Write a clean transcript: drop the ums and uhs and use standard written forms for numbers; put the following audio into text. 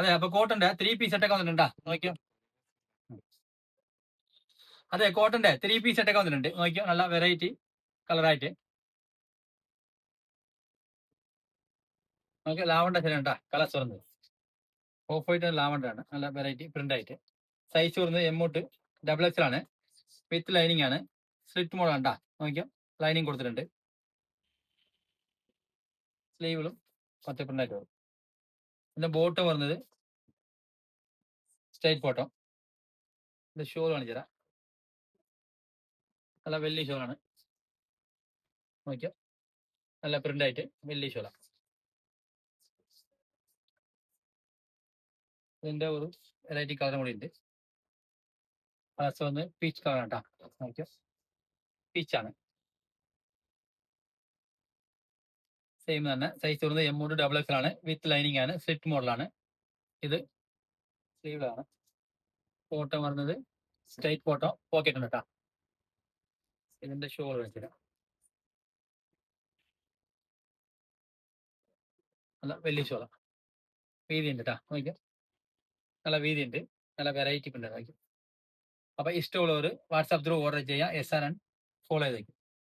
അതെ, അപ്പൊ കോട്ടന്റെ 3 പീസ് സെറ്റൊക്കെ വന്നിട്ടുണ്ടാ, നോക്കിയോ. അതെ, കോട്ടന്റെ 3 പീസ് സെറ്റൊക്കെ വന്നിട്ടുണ്ട്, നോക്കിയോ. നല്ല വെറൈറ്റി കളറായിട്ട് നോക്കിയോ. ലാവണ്ടർ ശരിയാണ്ടാ, കളേഴ്സ് വരുന്നത് ഓഫ് വൈറ്റ് ലാവണ്ടർ ആണ്. നല്ല വെറൈറ്റി പ്രിന്റ് ആയിട്ട്. സൈസ് വരുന്നത് എമ്മോട്ട് XXL ആണ്. വിത്ത് ലൈനിങ് ആണ്. സ്ലിറ്റ് മോഡ് ആണ്ടാ, നോക്കിയോ. ലൈനിങ് കൊടുത്തിട്ടുണ്ട്. സ്ലീവിലും പത്ത് പ്രിന്റ് ആയിട്ട് വരും. പിന്നെ ബോട്ടം വരുന്നത് സ്ട്രൈറ്റ് ബോട്ടം. ഇത് ഷോൾ കാണിച്ചു തരാം. നല്ല വെള്ളി ഷോളാണ്, നോക്കിയോ. നല്ല പ്രിന്റ് ആയിട്ട് വെള്ളി ഷോള. ഇതിന്റെ ഒരു വെറൈറ്റി കളറും കൂടി ഉണ്ട്. കളേഴ്സ് വന്ന് പീച്ച് കളർ ആട്ടാ, നോക്കിയോ. പീച്ചാണ്. സെയിം തന്നെ. സൈസ് വരുന്നത് എമ്മോട്ട് XXL ആണ്. വിത്ത് ലൈനിങ് ആണ്. സ്ലിറ്റ് മോഡലാണ്. ഇത് സ്ലീവിലാണ്. ബോട്ടം വരുന്നത് സ്ട്രൈറ്റ് ബോട്ടം, പോക്കറ്റ് ഉണ്ട് കേട്ടോ. ഇതിന്റെ ഷോൾ വെച്ചിടാം. നല്ല വലിയ ഷോള, വീതി ഉണ്ട് കേട്ടോ, നോക്കിയോ. നല്ല വീതി ഉണ്ട്. നല്ല വെറൈറ്റി ഉണ്ട്, നോക്കി. അപ്പൊ ഇഷ്ടമുള്ളവർ വാട്സാപ്പ് ത്രൂ ഓർഡർ ചെയ്യാം. SRN ഫോളോ ചെയ്തേക്കും.